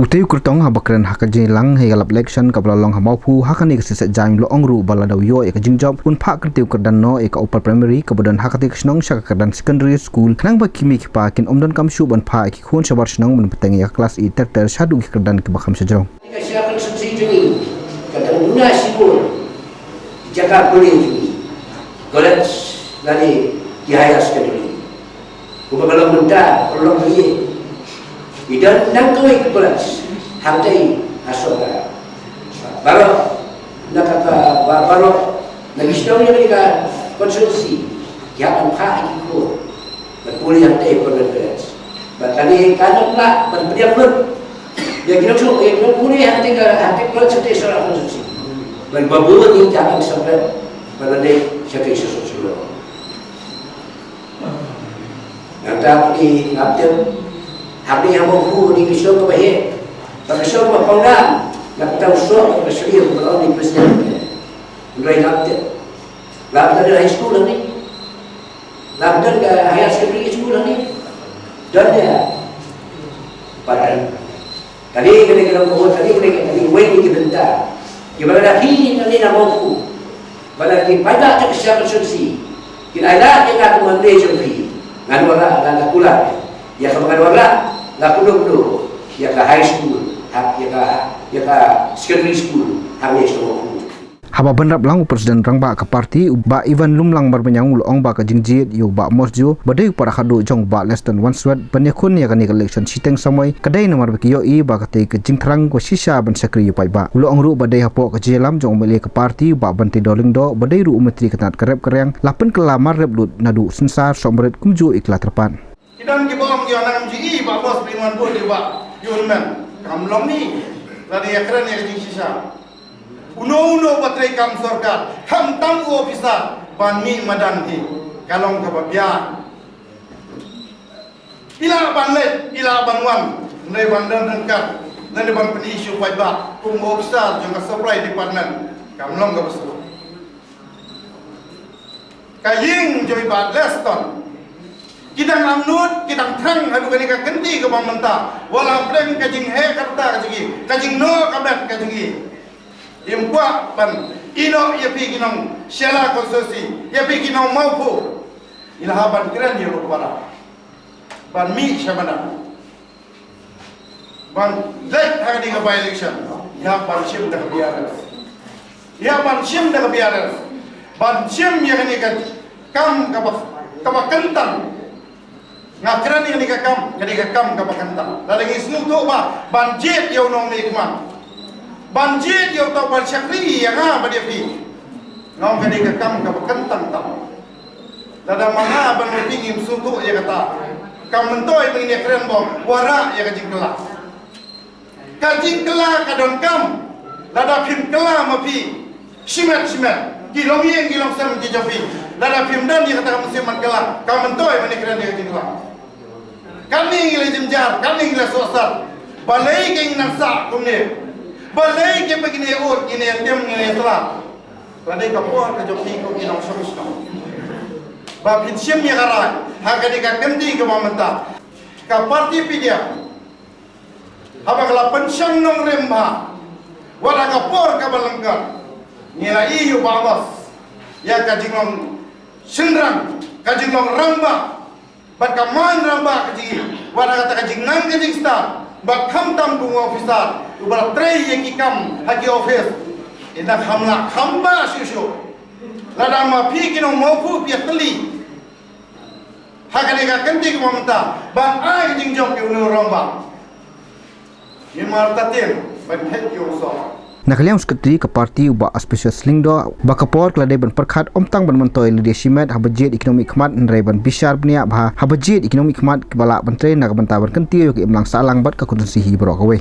Utai kurtong habakran hakaje lang he galap election kabla long hamaupu hakani ke sisa jaim lo ongru baladaw yo e ka jingjob un phak kantiu kerdan no e ka upper primary kabudan hakati knong shaka kerdan secondary school nang ba kimi pa kin omdan kam shu ban pha ki khon shabar snong mun petang ya kelas i ter shadu ki kerdan ki bakham sajrong ka siakan subsidi kata guna sipur jaga kuning college dari dihaya sekali ubagalam muda perlu ye idan nang kawai ke kelas hantai asoka baru nakaka baru lagi sedang ni mereka konsultasi yang angka itu berpuluh yang teh konversi berkali kanan lah berpediam ber dia kira tu berpuluh yang hantai kelas hantai seorang konsultasi berbabu ni jangan sampai berada sebagai sesuatu nanti di ngapten hari yang mampu di kisah kebaik, kisah berpengalaman, nak tahu soal keseria berlalu di presiden, mulai nanti, lalu dari high school ni, lalu dari higher secondary school ni, dan dia, pada tadi kita mohon tadi wait kita bentar, kita dah kini tadi nak mampu, pada kita pada kesiapan solusi, kita ada yang nak mengambil solusi, ngadu orang pulang. Ya kamu wala la kudo ya ka high school ya ka secondary school hamnya semua haba banrap lang presiden rangba ka parti ba Ivan Lumlang barbanyang ulong ba ka jingjit yu ba mosju badai para khadu jong ba less than one sweat banyakun ya kan election siteng samai kadai nomor beki yo i ba ka te ka jingthrang ko sisa ban sakri pai ba ulong ru badai hapo ka jelam jong mele ka parti ba banti doling do badai ru umetri katat karep keryang lapen kelamar reblut nadu sensar somret kumju ikla terpan Idan kibom yo nang ji ba bos pinwan bo di ba yunman kamlong ni lari akran ya jing sisa uno batrai kam sarkar ham tam ofisa banmi madan hi kalong ka babya ila banlet ila banwan nei bandan dengkat nei ban peni isu pai ba kum ofisa jong supply department kamlong ka besu kaying joy ba leston kita ngamnut, kita thang adu kani ka ganti ka mamanta wala prem ka jing he karta ka jigi ka jing no ka bet ka jigi impwa pan ino ya pi kinong shela konsosi ya pi kinong maupu ilaha ban kiran yo para ban mi shamana ban let hadi ka by election ya ban shim da biara ya ban shim da biara ban shim ya kani ka kam ka kentang ngakran ni kam ka bakanta lalang isnu to ba banjit yo nong nikma banjit yo to ban syakri yang ha ba dia pi ngom kam ka bakantang ta lada mana ban pingim sutu ya kata kam mentoi mengini keren bo wara ya kajing kela kadon kam lada pim kela mapi simet gilong sam di jafi lada pim dan dia kata kam simat kela kam mentoi mengini keren ya kajing kami ngilai jemjar, kami ngilai sosal balai ke nasa kumne balai ke begini ur ini tem ngilai telah balai kapur ke joki ko kinong solusi ba pinsim ya karan hagadi ka kendi ke mamanta ka parti pidia haba kala pensang nong remba wala kapur ka balangka ngilai iu babas ya ka jinglong sendrang ka jinglong ramba Bakaman ramba kaji, wala kata kaji nang kaji star, bakam tam bunga officer, ubah tray yang ikam hagi office, ina hamla hamba susu, lada mapi kino maupu piat teli, hagani kakanti kumamta, bang ay jingjok yung ramba, ini martatin, ban het yung so. Nakaliang sekretari ke parti uba aspesial slingdo bakapor keladai ban perkhat omtang ban mentoi leadership habajet ekonomi khmat nrai ban bisar bnia bha habajet ekonomi khmat kebala ban train nak ban taban kenti yo ke imlang salang bat ka konstitusi hi bro kawe